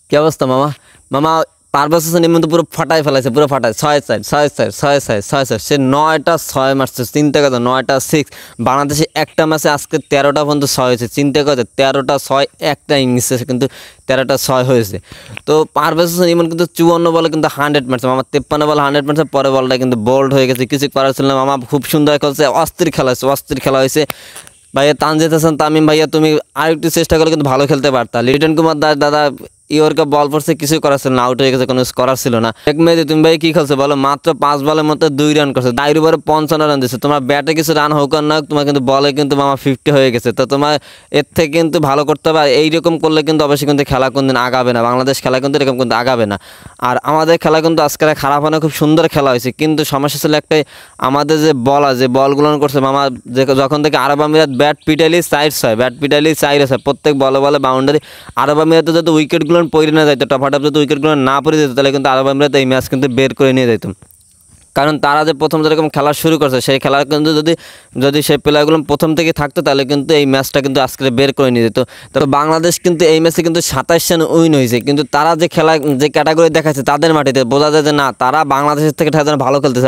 কি অবস্থা মামা? মামা পারভেজ হোসেন ইমন তো পুরো ফাটাই ফেলাইছে, পুরো ফাটাই। 6-4 6-4 6-4 6-4 সে 9টা 6 মারছে। চিন্তা করো, 9টা 6। বাংলাদেশে একটা ম্যাচে আজকে 13টা পর্যন্ত 6 হয়েছে। চিন্তা করো, 13টা 6 একটা ইনিংসে কিন্তু 13টা 6 হয়েছে। তো পারভেজ হোসেন ইমন কিন্তু 54 বলে কিন্তু 100 মারছে মামা। 53 বলে 100 মারছে। পরে বলটা কিন্তু বোল্ড হয়ে গেছে, কিছু করার ছিল না মামা। খুব সুন্দর খেলছে, অস্থির খেলা হয়েছে, অস্থির খেলা হয়েছে। ভাইয়া তানজিদ হাসান তামিম ভাইয়া, তুমি আরেকটু চেষ্টা করলে কিন্তু ভালো খেলতে পারতা। লিটন কুমার দাস দাদা ইয়র্কে বল পড়ছে, কিছু করার ছিল না, আউট হয়ে গেছে, কোনো করার ছিল না। এক মেয়েদি তুমি ভাই কি খেলছো বলো? মাত্র 5 বলের মধ্যে 2 রান করছে, দায়ের উপরে 55 রান দিচ্ছে। তোমার ব্যাটে কিছু রান হোক আর না হোক, তোমার কিন্তু বলে কিন্তু মামা 50 হয়ে গেছে। তো তোমার এর থেকে কিন্তু ভালো করতে হবে। এইরকম করলে কিন্তু অবশ্যই কিন্তু খেলা কোনদিন আগাবে না, বাংলাদেশ খেলা কিন্তু এরকম কিন্তু আগাবে না। আর আমাদের খেলা কিন্তু আজকে খারাপ হয় না, খুব সুন্দর খেলা হয়েছে। কিন্তু সমস্যা ছিল একটাই, আমাদের যে যে বলগুলো করছে মামা, যে যখন থেকে আরব আমিরাত ব্যাট পিটাইলি 4-6, ব্যাট পিটাইলি 4-6, প্রত্যেক বলে বলে বাউন্ডারি। আরব আমিরাতে যদি উইকেটগুলো পড়ে না যাইতো, টপাটপ যদি উইকেটগুলো না পড়ে যেত, তাহলে কিন্তু আরব আমিরাত এই ম্যাচ কিন্তু বের করে নিয়ে যেত। কারণ তারা যে প্রথম যেরকম খেলা শুরু করছে, সেই খেলা কিন্তু যদি যদি সেই প্লেয়ারগুলো প্রথম থেকে থাকতো, তাহলে কিন্তু এই ম্যাচটা কিন্তু আজকে বের করে নিয়ে যেত। তবে বাংলাদেশ কিন্তু এই ম্যাচে কিন্তু 27 রান উইন হয়েছে। কিন্তু তারা যে খেলা যে ক্যাটাগরি দেখাচ্ছে, তাদের মাটিতে বোঝা যায় যে না, তারা বাংলাদেশের থেকে ভালো খেলতেছে।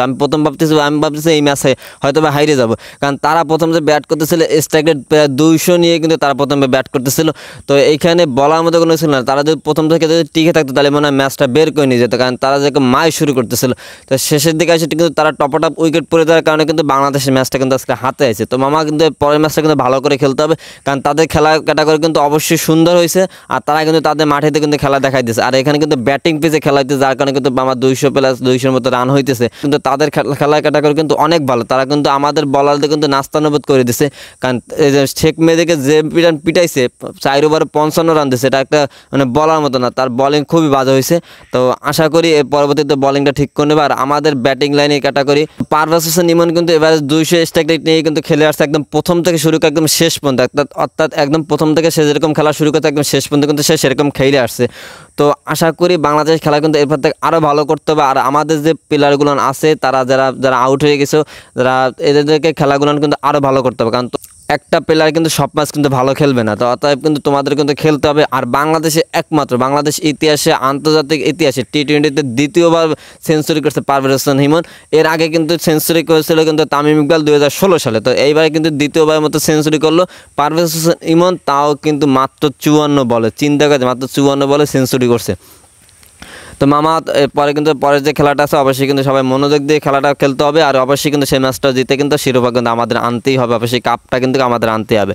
আমি ভাবতেছি এই ম্যাচে হয়তো বা হারিয়ে যাবো। কারণ তারা প্রথম যে ব্যাট করতেছিল, স্ট্রাইক রেট 200 নিয়ে কিন্তু তারা প্রথমে ব্যাট করতেছিল। তো এইখানে বলার মতো কোনো ছিল না। তারা যদি প্রথম থেকে যদি টিকে থাকতো, তাহলে মনে হয় ম্যাচটা বের করে নিয়ে যেত। কারণ তারা যে মাই শুরু করতেছিল, তো শেষের দিকে এসে কিন্তু তারা টপটপ উইকেট পড়ে দেওয়ার কারণে কিন্তু বাংলাদেশের ম্যাচটা কিন্তু আজকে হাতে আছে। তো মামা কিন্তু পরের ম্যাচটা কিন্তু ভালো করে খেলতে হবে, কারণ তাদের খেলা ক্যাটাগরি কিন্তু অবশ্যই সুন্দর হয়েছে। আর তারা কিন্তু তাদের মাঠেতে কিন্তু খেলা দেখাই দিয়েছে। আর এখানে কিন্তু ব্যাটিং পিচে খেলা হইতেছে, যার কারণে কিন্তু আমার 200+200 মতো রান হইতেছে। কিন্তু তাদের খেলা ক্যাটাগরি কিন্তু অনেক ভালো। তারা কিন্তু আমাদের বলারদের কিন্তু নাস্তানুবোধ করে দিছে। কারণ এই যে শেখ মেহেদীকে যে পিটাইছে, 4 ওভারে 55 রান দিয়েছে, এটা একটা মানে বলার মতো না। তার বলিং খুবই বাজে হয়েছে। তো আশা করি এর পরবর্তীতে বলিংটা ঠিক করে নেবে। আর আমাদের ব্যাটিং লাইনে ক্যাটাগরি, পারভেজ হোসেন ইমন কিন্তু এবারে 200 স্ট্রাইক রেট নিয়ে কিন্তু খেলে আসছে, একদম প্রথম থেকে শুরু করে একদম শেষ পর্যন্ত। অর্থাৎ একদম প্রথম থেকে সে যেরকম খেলা শুরু করতে একদম শেষ পর্যন্ত কিন্তু সে সেরকম খেলে আসছে। তো আশা করি বাংলাদেশ খেলা কিন্তু এরপর থেকে আরও ভালো করতে হবে। আর আমাদের যে প্লেয়ারগুলো আছে, তারা যারা আউট হয়ে গেছে, যারা এদেরকে খেলাগুলো কিন্তু আরও ভালো করতে হবে। কারণ একটা প্লেয়ার কিন্তু সব ম্যাচ কিন্তু ভালো খেলবে না। তো অতএব কিন্তু তোমাদের কিন্তু খেলতে হবে। আর বাংলাদেশে একমাত্র বাংলাদেশ ইতিহাসে, আন্তর্জাতিক ইতিহাসে টি-20তে দ্বিতীয়বার সেঞ্চুরি করছে পারভেজ হোসেন ইমন। এর আগে কিন্তু সেঞ্চুরি করেছিল কিন্তু তামিম ইকবাল 2016 সালে। তো এইবারে কিন্তু দ্বিতীয়বার মতো সেঞ্চুরি করলো পারভেজ হোসেন ইমন, তাও কিন্তু মাত্র 54 বলে। চিন্তা করে, মাত্র 54 বলে সেঞ্চুরি করছে। তো মামা পরে কিন্তু পরের যে খেলাটা আছে, অবশ্যই কিন্তু সবাই মনোযোগ দিয়ে খেলাটা খেলতে হবে। আর অবশ্যই কিন্তু সেই ম্যাচটা জিতে কিন্তু শিরোপা কিন্তু আমাদের আনতেই হবে, অবশ্যই কাপটা কিন্তু আমাদের আনতেই হবে।